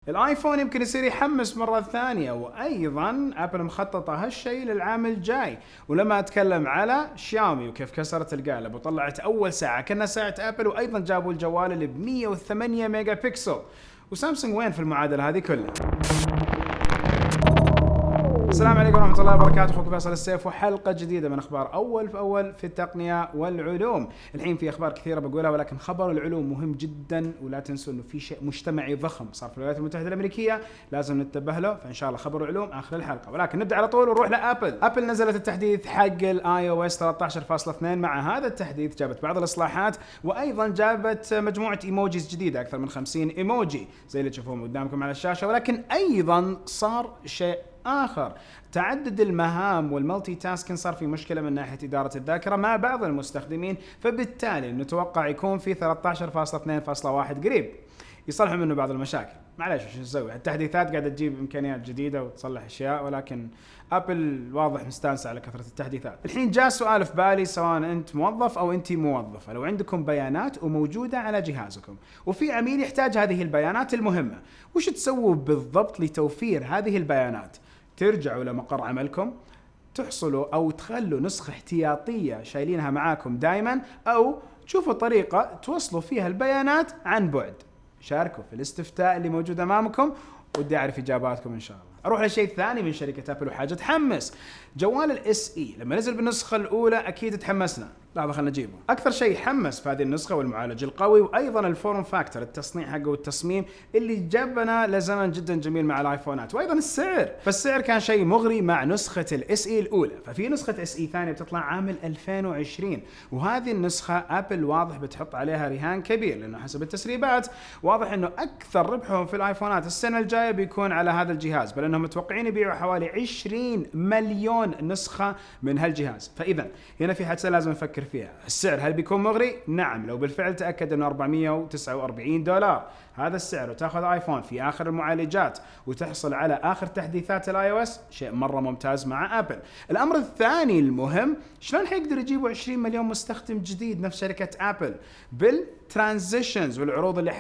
الايفون يمكن يصير يحمس مرة ثانية، وايضا ابل مخططة هالشيء للعام الجاي. ولما اتكلم على شاومي وكيف كسرت القالب وطلعت اول ساعة كأنها ساعة ابل، وايضا جابوا الجوال اللي ب 108 ميجا بكسل. وسامسونج وين في المعادلة هذه كلها؟ السلام عليكم ورحمة الله وبركاته، أخوكم فيصل السيف وحلقة جديدة من أخبار أول في التقنية والعلوم. الحين في أخبار كثيرة بقولها، ولكن خبر العلوم مهم جدا، ولا تنسوا إنه في شيء مجتمعي ضخم صار في الولايات المتحدة الأمريكية لازم ننتبه له، فإن شاء الله خبر العلوم آخر الحلقة. ولكن نبدأ على طول ونروح لأبل. أبل نزلت التحديث حق الاي او اس 13.2. مع هذا التحديث جابت بعض الإصلاحات، وأيضا جابت مجموعة ايموجيز جديدة، أكثر من 50 ايموجي زي اللي تشوفوهم قدامكم على الشاشة. ولكن أيضا صار شيء آخر، تعدد المهام والمالتي تاسكين صار في مشكلة من ناحية إدارة الذاكرة مع بعض المستخدمين، فبالتالي نتوقع يكون في 13.2.1 قريب يصلحوا منه بعض المشاكل. معليش وش نسوي، التحديثات قاعدة تجيب إمكانيات جديدة وتصلح أشياء، ولكن أبل واضح مستانسة على كثرة التحديثات. الحين جاء سؤال في بالي، سواء أنت موظف أو أنت موظفة، لو عندكم بيانات وموجودة على جهازكم وفي عميل يحتاج هذه البيانات المهمة، وش تسووا بالضبط لتوفير هذه البيانات؟ ترجعوا لمقر عملكم، تحصلوا أو تخلوا نسخة احتياطية شايلينها معاكم دائما، أو تشوفوا طريقة توصلوا فيها البيانات عن بعد. شاركوا في الاستفتاء اللي موجود أمامكم، ودي أعرف إجاباتكم إن شاء الله. أروح لشيء ثاني من شركة أبل وحاجة تحمس، جوال الاس اي لما نزل بالنسخة الأولى أكيد تحمسنا. لحظة خلنا نجيبه. أكثر شيء حمس في هذه النسخة والمعالج القوي، وأيضا الفورم فاكتور، التصنيع حقه والتصميم اللي جابنا لزمن جدا جميل مع الآيفونات، وأيضا السعر. فالسعر كان شيء مغري مع نسخة الاس اي الأولى. ففي نسخة اس اي ثانية بتطلع عام 2020، وهذه النسخة أبل واضح بتحط عليها رهان كبير، لأنه حسب التسريبات واضح إنه أكثر ربحهم في الآيفونات السنة الجاية بيكون على هذا الجهاز، بل إنهم متوقعين يبيعوا حوالي 20 مليون نسخة من هالجهاز. فإذا هنا في حادثة لازم نفكر فيها، السعر هل بيكون مغري؟ نعم، لو بالفعل تأكد انه $449 هذا السعر، وتاخذ ايفون في اخر المعالجات وتحصل على اخر تحديثات الاي او اس، شيء مره ممتاز مع ابل. الامر الثاني المهم، شلون حيقدروا يجيبوا 20 مليون مستخدم جديد نفس شركه ابل؟ بالترانزيشنز والعروض اللي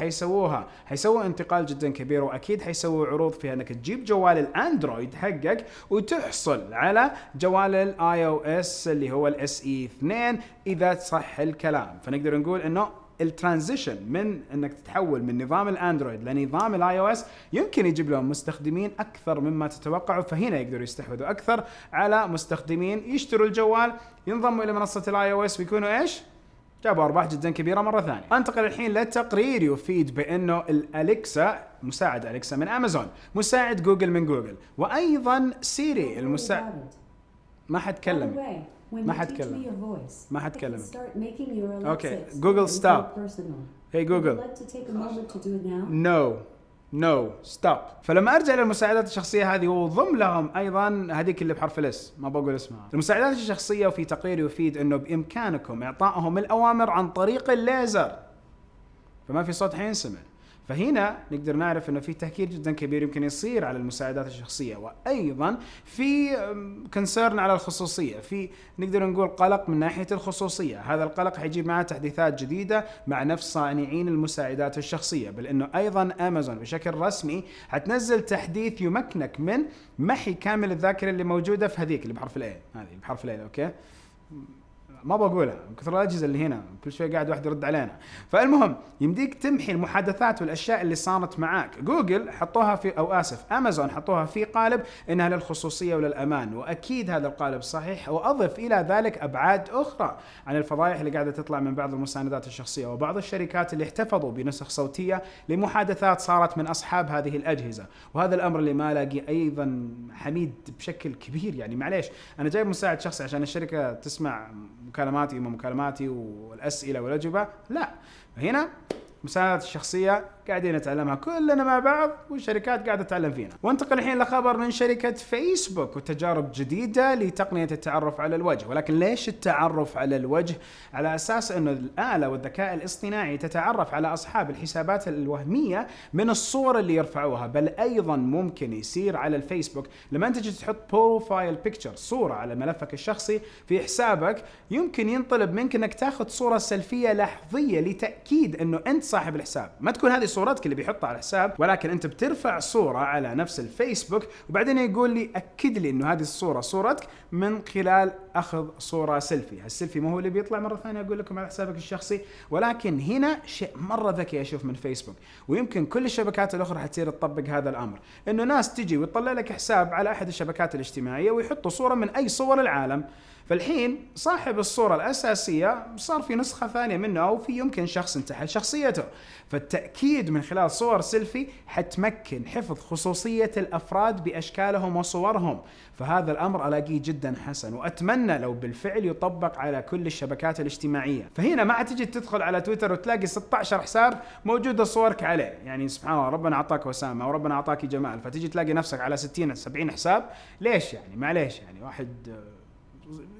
حيسووا انتقال جدا كبير، واكيد حيسووا عروض فيها انك تجيب جوال الاندرويد حقك وتحصل على جوال الاي او اس اللي هو الاس اي 2 اذا صح الكلام. فنقدر نقول انه الترانزيشن من انك تتحول من نظام الاندرويد لنظام الاي او اس يمكن يجيب لهم مستخدمين اكثر مما تتوقعوا، فهنا يقدروا يستحوذوا اكثر على مستخدمين يشتروا الجوال، ينضموا الى منصه الاي او اس، ويكونوا ايش؟ جابوا ارباح جدا كبيره مره ثانيه. انتقل الحين للتقرير يفيد بانه الاليكسا، مساعد اليكسا من امازون، مساعد جوجل من جوجل، وايضا سيري المساعد. ما حد كلم. اوكي جوجل ستوب. هي جوجل نو ستوب. فلما ارجع للمساعدات الشخصيه هذه وضم لهم ايضا هذيك اللي بحرف الاس، ما بقول اسمها، المساعدات الشخصيه، وفي تقرير يفيد انه بامكانكم اعطائهم الاوامر عن طريق الليزر، فما في صوت حينسمع. فهنا نقدر نعرف انه في تهكير جدا كبير يمكن يصير على المساعدات الشخصيه، وايضا في كونسيرن على الخصوصيه، في نقدر نقول قلق من ناحيه الخصوصيه. هذا القلق حيجيب معه تحديثات جديده مع نفس صانعين المساعدات الشخصيه، بل انه ايضا امازون بشكل رسمي حتنزل تحديث يمكنك من محي كامل الذاكره اللي موجوده في هذيك اللي بحرف الاي، هذه بحرف الاي. اوكي ما بقولها من كثر الأجهزة اللي هنا كل شوي قاعد واحد يرد علينا. فالمهم يمديك تمحي المحادثات والأشياء اللي صارت معاك. جوجل حطوها في، أو آسف أمازون حطوها في قالب إنها للخصوصية وللأمان، وأكيد هذا القالب صحيح. وأضف إلى ذلك أبعاد أخرى عن الفضائح اللي قاعدة تطلع من بعض المساندات الشخصية وبعض الشركات اللي احتفظوا بنسخ صوتية لمحادثات صارت من أصحاب هذه الأجهزة. وهذا الأمر اللي ما لاقي أيضا حميد بشكل كبير. يعني معليش أنا جايب مساعد شخصي عشان الشركة تسمع مكالماتي والأسئلة والأجوبة؟ لا، هنا مساعدات الشخصية قاعدين نتعلمها كلنا مع بعض، والشركات قاعدة تتعلم فينا. وانتقل الحين لخبر من شركة فيسبوك وتجارب جديدة لتقنية التعرف على الوجه. ولكن ليش التعرف على الوجه؟ على أساس أنه الآلة والذكاء الاصطناعي تتعرف على أصحاب الحسابات الوهمية من الصور اللي يرفعوها، بل أيضا ممكن يصير على الفيسبوك لما أنت تجي تحط بروفايل بيكتشر، صورة على ملفك الشخصي في حسابك، يمكن ينطلب منك أنك تاخذ صورة سيلفية لحظية لتأكيد أنه أنت صاحب الحساب. ما تكون هذه صورتك اللي بيحطها على الحساب، ولكن انت بترفع صورة على نفس الفيسبوك وبعدين يقول لي اكد لي انه هذه الصورة صورتك من خلال اخذ صورة سيلفي. السيلفي ما هو اللي بيطلع مرة ثانية اقول لكم على حسابك الشخصي، ولكن هنا شيء مرة ذكي اشوف من فيسبوك، ويمكن كل الشبكات الاخرى حتصير تطبق هذا الامر، انه ناس تجي وتطلع لك حساب على احد الشبكات الاجتماعية ويحطوا صورة من اي صور العالم. فالحين صاحب الصورة الأساسية صار في نسخة ثانية منه، أو في يمكن شخص انتحل شخصيته. فالتأكيد من خلال صور سيلفي حتمكن حفظ خصوصية الأفراد بأشكالهم وصورهم. فهذا الأمر ألاقيه جدا حسن، وأتمنى لو بالفعل يطبق على كل الشبكات الاجتماعية. فهنا ما تجي تدخل على تويتر وتلاقي 16 حساب موجودة صورك عليه، يعني سبحان الله ربنا أعطاك وسامة أو ربنا أعطاك جمال، فتجي تلاقي نفسك على 60-70 حساب. ليش يعني؟ معليش يعني واحد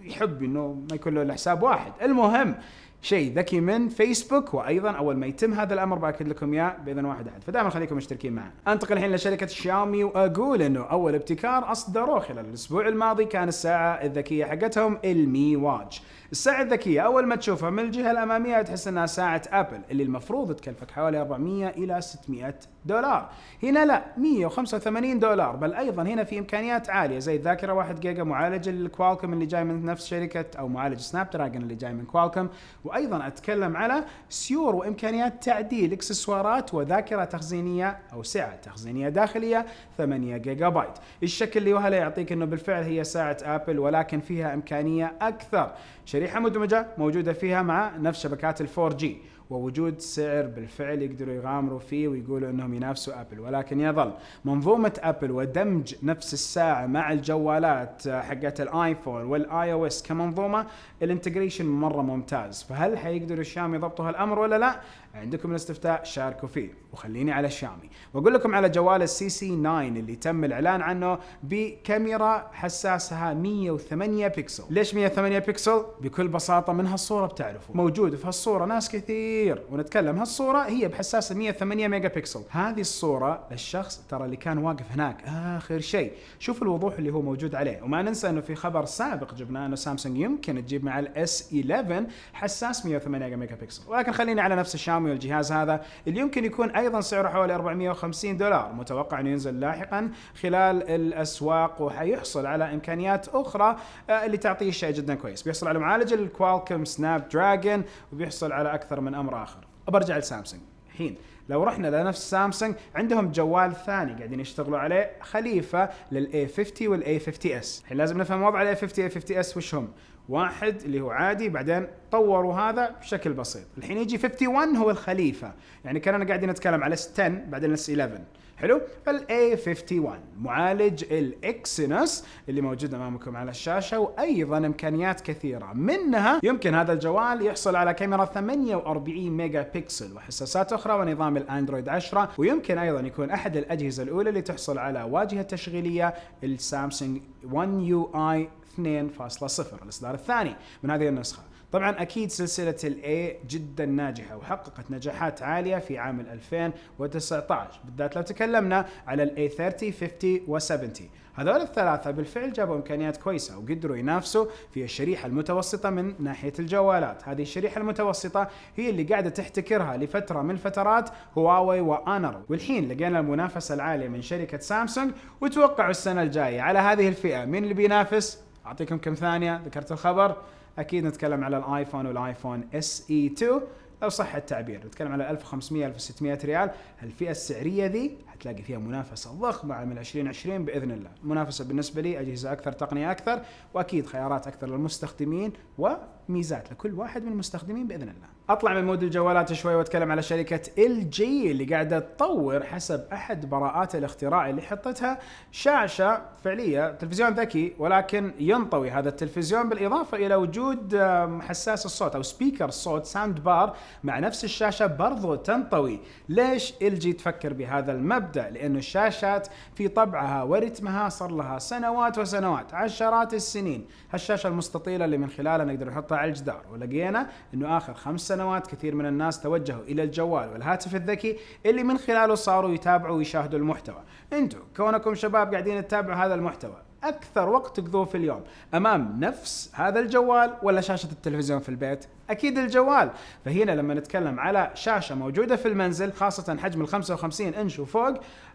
يحب انه ما يكون له الا حساب واحد. المهم شيء ذكي من فيسبوك، وايضا اول ما يتم هذا الامر باكد لكم اياه باذن واحد احد، فدائما خليكم مشتركين معنا. انتقل الحين لشركه شاومي واقول انه اول ابتكار اصدروه خلال الاسبوع الماضي كان الساعه الذكيه حقتهم المي واتش. الساعه الذكيه اول ما تشوفها من الجهه الاماميه تحس انها ساعه ابل اللي المفروض تكلفك حوالي 400 الى 600 دولار. هنا لا، 185 دولار. بل ايضا هنا في امكانيات عاليه زي الذاكره 1 جيجا، معالج الكوالكوم اللي جاي من نفس شركه او معالج سناب دراجون اللي جاي من كوالكوم، وايضا اتكلم على سيور وامكانيات تعديل اكسسوارات وذاكره تخزينيه او سعه تخزينيه داخليه 8 جيجا بايت. الشكل اللي وهلا يعطيك انه بالفعل هي ساعه ابل ولكن فيها امكانيه اكثر. شريحه مدمجه موجوده فيها مع نفس شبكات ال4G، ووجود سعر بالفعل يقدروا يغامروا فيه ويقولوا انهم ينافسوا ابل، ولكن يظل منظومه ابل ودمج نفس الساعه مع الجوالات حقت الايفون والاي او اس كمنظومه الانتجريشن مره ممتاز. فهل حيقدروا الشاومي يضبطوا هالامر ولا لا؟ عندكم الاستفتاء، شاركوا فيه. وخليني على الشاومي واقول لكم على جوال السي سي 9 اللي تم الاعلان عنه بكاميرا حساسها 108 بكسل. ليش 108 بكسل؟ بكل بساطه من هالصوره بتعرفوا موجود في هالصوره ناس كثير، ونتكلم هالصوره هي بحساسه 108 ميجا بكسل. هذه الصوره للشخص ترى اللي كان واقف هناك اخر شيء، شوف الوضوح اللي هو موجود عليه. وما ننسى انه في خبر سابق جبناه انه سامسونج يمكن تجيب مع الاس 11 حساس 108 ميجا بكسل، ولكن خليني على نفس الشاومي والجهاز هذا اللي يمكن يكون ايضا سعره حوالي 450 دولار. متوقع انه ينزل لاحقا خلال الاسواق وحيحصل على امكانيات اخرى اللي تعطيه شيء جدا كويس. بيحصل على معالج الكوالكوم سناب دراجون وبيحصل على اكثر من امر اخر. برجع لسامسونج الحين، لو رحنا لنفس سامسونج عندهم جوال ثاني قاعدين يشتغلوا عليه خليفه للاي 50 والاي 50 اس. الحين لازم نفهم وضع الاي 50 والاي 50 اس وش هم. واحد اللي هو عادي، بعدين طوروا هذا بشكل بسيط. الحين يجي 51 هو الخليفه، يعني كاننا قاعدين نتكلم على اس 10 بعدين اس 11. حلو. الاي 51 معالج الاكسينوس اللي موجود امامكم على الشاشه، وايضا امكانيات كثيره منها يمكن هذا الجوال يحصل على كاميرا 48 ميجا بكسل وحساسات اخرى ونظام الاندرويد 10، ويمكن ايضا يكون احد الاجهزه الاولى اللي تحصل على واجهه تشغيليه السامسونج 1 يو اي 2.0 الاصدار الثاني من هذه النسخه. طبعا اكيد سلسله الاي جدا ناجحه وحققت نجاحات عاليه في عام 2019 بالذات لو تكلمنا على الاي 30 50 و70. هذول الثلاثه بالفعل جابوا امكانيات كويسه وقدروا ينافسوا في الشريحه المتوسطه من ناحيه الجوالات. هذه الشريحه المتوسطه هي اللي قاعده تحتكرها لفتره من الفترات هواوي وانر، والحين لقينا المنافسه العاليه من شركه سامسونج. وتوقعوا السنه الجايه على هذه الفئه مين اللي بينافس؟ اعطيكم كم ثانيه ذكرت الخبر. اكيد نتكلم على الايفون والايفون اس اي 2 لو صح التعبير، نتكلم على 1500 1600 ريال. الفئه السعريه ذي حتلاقي فيها منافسه ضخمه من 2020 باذن الله. المنافسه بالنسبه لي اجهزه اكثر، تقنيه اكثر، واكيد خيارات اكثر للمستخدمين وميزات لكل واحد من المستخدمين باذن الله. اطلع من مود الجوالات شوي واتكلم على شركه ال جي اللي قاعده تطور حسب احد براءات الاختراع اللي حطتها شاشه فعليه تلفزيون ذكي، ولكن ينطوي هذا التلفزيون بالاضافه الى وجود حساس الصوت او سبيكر صوت ساوند بار مع نفس الشاشه برضو تنطوي. ليش ال جي تفكر بهذا المبدا؟ لانه الشاشات في طبعها ورتمها صار لها سنوات وسنوات، عشرات السنين. هالشاشه المستطيله اللي من خلالها نقدر نحطها على الجدار، ولقينا انه اخر 5 سنوات كثير من الناس توجهوا الى الجوال والهاتف الذكي اللي من خلاله صاروا يتابعوا ويشاهدوا المحتوى. انتم كونكم شباب قاعدين تتابعوا هذا المحتوى، أكثر وقت تقضوه في اليوم أمام نفس هذا الجوال ولا شاشة التلفزيون في البيت؟ أكيد الجوال. فهنا لما نتكلم على شاشة موجودة في المنزل خاصة حجم 55 إنش وفوق،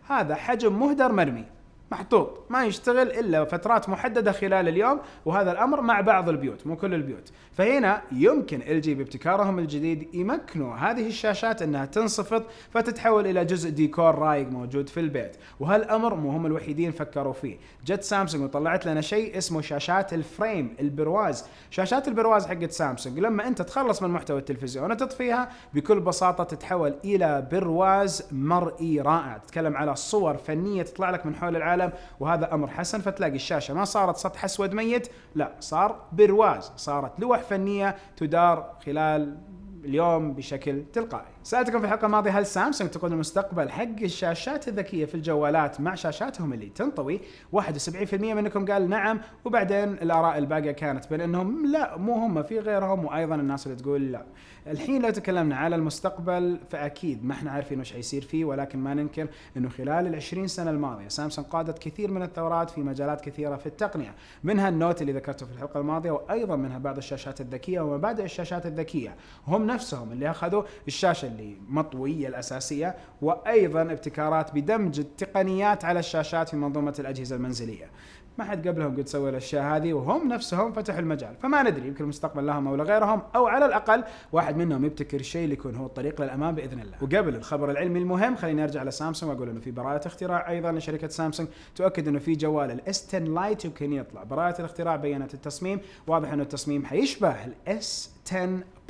هذا حجم مهدر مرمي محطوط ما يشتغل إلا فترات محددة خلال اليوم، وهذا الأمر مع بعض البيوت مو كل البيوت. فهنا يمكن LG بابتكارهم الجديد يمكنوا هذه الشاشات أنها تنصفط فتتحول إلى جزء ديكور رايق موجود في البيت، وهالأمر مو هم الوحيدين فكروا فيه. جت سامسونج وطلعت لنا شيء اسمه شاشات الفريم البرواز. شاشات البرواز حقت سامسونج لما أنت تخلص من محتوى التلفزيون وتطفيها بكل بساطة تتحول إلى برواز مرئي رائع، تتكلم على صور فنية تطلع لك من حول العالم، وهذا أمر حسن. فتلاقي الشاشة ما صارت سطح أسود ميت، لا صار برواز، صارت لوح فنية تدار خلال اليوم بشكل تلقائي. سألتكم في الحلقة الماضية هل سامسونج تقود المستقبل حق الشاشات الذكية في الجوالات مع شاشاتهم اللي تنطوي؟ 71% منكم قال نعم، وبعدين الآراء الباقية كانت بين انهم لا مو هم في غيرهم، وايضا الناس اللي تقول لا. الحين لو تكلمنا على المستقبل فأكيد ما احنا عارفين وش حيصير فيه، ولكن ما ننكر انه خلال ال20 سنة الماضية سامسونج قادت كثير من الثورات في مجالات كثيرة في التقنية، منها النوت اللي ذكرته في الحلقة الماضية، وايضا منها بعض الشاشات الذكية ومبادئ الشاشات الذكية، هم نفسهم اللي اخذوا الشاشة اللي مطوية الأساسية، وأيضا ابتكارات بدمج التقنيات على الشاشات في منظومة الأجهزة المنزلية. ما حد قبلهم قد سوى الأشياء هذه، وهم نفسهم فتحوا المجال. فما ندري يمكن المستقبل لهم أو لغيرهم، أو على الأقل واحد منهم يبتكر شيء اللي يكون هو الطريق للأمام بإذن الله. وقبل الخبر العلمي المهم خليني أرجع لسامسونج وأقول إنه في براءة اختراع أيضا لشركة سامسونج تؤكد إنه في جوال الS10 لايت يمكن يطلع. براءة الاختراع بينت التصميم، واضح إنه التصميم حيشبه الS10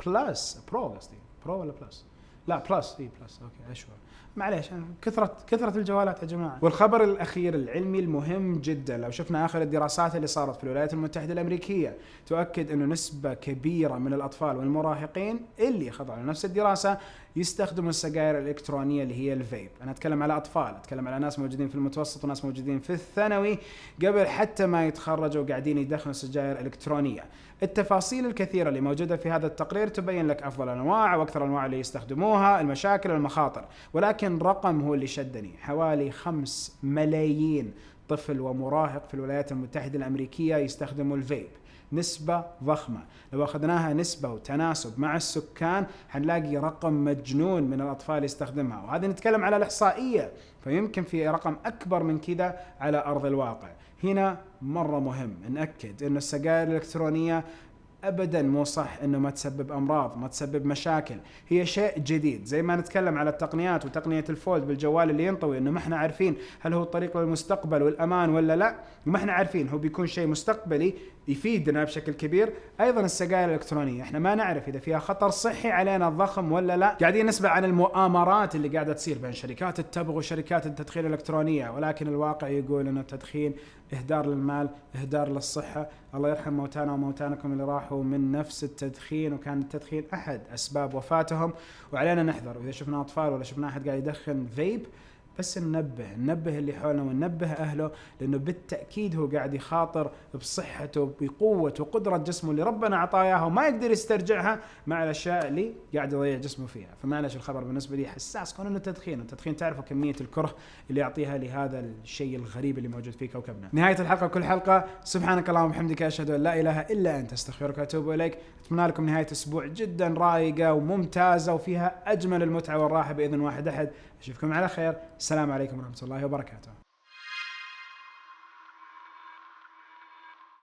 بلس برو، قصدي برو ولا بلس؟ لا بلس، اي بلس، اوكي اشوف معليش كثرة الجوالات يا جماعة. والخبر الأخير العلمي المهم جدا، لو شفنا آخر الدراسات اللي صارت في الولايات المتحدة الأمريكية تؤكد أنه نسبة كبيرة من الأطفال والمراهقين اللي خضعوا لنفس الدراسة يستخدموا السجائر الإلكترونية اللي هي الفيب. أنا أتكلم على أطفال، أتكلم على ناس موجودين في المتوسط وناس موجودين في الثانوي قبل حتى ما يتخرجوا قاعدين يدخنوا سجائر إلكترونية. التفاصيل الكثيرة اللي موجودة في هذا التقرير تبين لك أفضل أنواع وأكثر أنواع اللي يستخدموها، المشاكل والمخاطر، ولكن رقم هو اللي شدني. حوالي 5 ملايين طفل ومراهق في الولايات المتحدة الأمريكية يستخدموا الفيب، نسبة ضخمة. لو أخذناها نسبة وتناسب مع السكان حنلاقي رقم مجنون من الأطفال يستخدمها، وهذا نتكلم على الإحصائية، فيمكن في رقم أكبر من كذا على أرض الواقع. هنا مرة مهم نأكد أن السجائر الإلكترونية أبدا مو صح أنه ما تسبب أمراض، ما تسبب مشاكل، هي شيء جديد. زي ما نتكلم على التقنيات وتقنية الفولد بالجوال اللي ينطوي أنه ما احنا عارفين هل هو الطريق للمستقبل والأمان ولا لا، وما احنا عارفين هو بيكون شيء مستقبلي يفيدنا بشكل كبير. أيضا السجائر الإلكترونية احنا ما نعرف إذا فيها خطر صحي علينا الضخم ولا لا. قاعدين نسمع عن المؤامرات اللي قاعدة تصير بين شركات التبغ وشركات التدخين الإلكترونية، ولكن الواقع يقول أنه التدخين إهدار للمال، إهدار للصحة. الله يرحم موتانا وموتانكم اللي راحوا من نفس التدخين، وكان التدخين أحد أسباب وفاتهم، وعلينا نحذر. وإذا شفنا أطفال ولا شفنا أحد قاعد يدخن فيب بس ننبه اللي حولنا وننبه أهله، لأنه بالتأكيد هو قاعد يخاطر بصحته بقوة وقدرة جسمه اللي ربنا عطاياها وما يقدر يسترجعها مع الأشياء اللي قاعد يضيع جسمه فيها. فمعلش الخبر بالنسبة لي حساس، كون إنه التدخين تعرفوا كمية الكره اللي يعطيها لهذا الشيء الغريب اللي موجود في كوكبنا. نهاية الحلقة كل حلقة سبحانك اللهم وبحمدك أشهد أن لا إله إلا أنت أستغفرك وأتوب إليك. أتمنى لكم نهاية أسبوع جدا رايقة وممتازة وفيها أجمل المتعة والراحة بإذن واحد أحد. أشوفكم على خير. السلام عليكم ورحمة الله وبركاته.